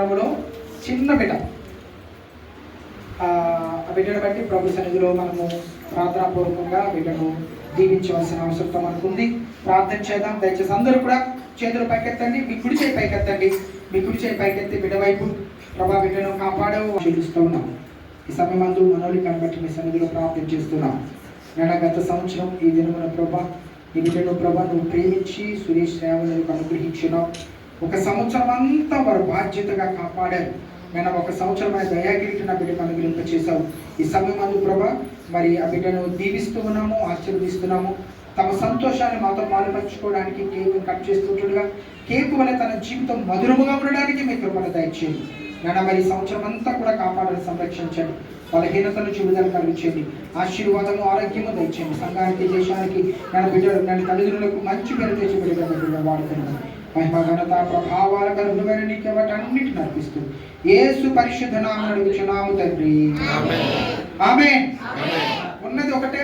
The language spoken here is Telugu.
సంఘంలో చిన్న బిడ్డ. ఆ బిడ్డను బట్టి ప్రభు సన్నిధిలో మనము ప్రార్థనాపూర్వకంగా బిడ్డను దీవించవలసిన అవసరం మనకు ఉంది. ప్రార్థన చేద్దాం. దయచేసి అందరూ కూడా చేతులు పైకెత్తండి. మీ కుడి చేయి పైకెత్తండి. మీ కుడి చేయి పైకెత్తి బిడ్డ వైపు ప్రభా బిడ్డను కాపాడవు చెల్లిస్తూ ఉన్నాం. ఈ సమయమందు మనోలి కనబట్టి మీ సన్నిధిలో ప్రార్థన చేస్తున్నాం. నేను గత సంవత్సరం ఈ దినమున ప్రభా ఈ బిడ్డను ప్రభా నువ్వు ప్రేమించి సురేష్ రేవలకు అనుగ్రహించినావు. ఒక సంవత్సరం అంతా వారు బాధ్యతగా కాపాడారు. నేను ఒక సంవత్సరమైన దయాగిరికి నా బిడ్డను అనుగ్రహింపచేశావు. ఈ సమయమందు ప్రభా మరి ఆ బిడ్డను దీవిస్తూ ఉన్నాము, ఆశీర్వదిస్తున్నాము. తమ సంతోషాన్ని మాతో పాలుపంచుకోవడానికి కేక్ కట్ చేస్తుండగా కేక్ వల్ల తన జీవితం మధురముగా ఉండడానికి మీ కృపను దయచేయండి. నేను మరి సంవత్సరం అంతా కూడా కాపాడాలని సంరక్షించండి. బలహీనత నుంచి విడుదల కలిగించండి. ఆశీర్వాదము ఆరోగ్యము దయచేయండి. సంఘానికి దేశానికి నేను బిడ్డలు నేను తల్లిదండ్రులకు మంచి పేరు తెచ్చి బిడ్డలు వాడుతున్నాను. మహిమ ఘనత ప్రభావాల కలుగుమైన నీకే వాటి అన్నిటిని అర్పిస్తూ యేసు పరిశుద్ధ నామమున అడుగుచున్నాము తండ్రి. ఆమేన్. ఉన్నది ఒకటే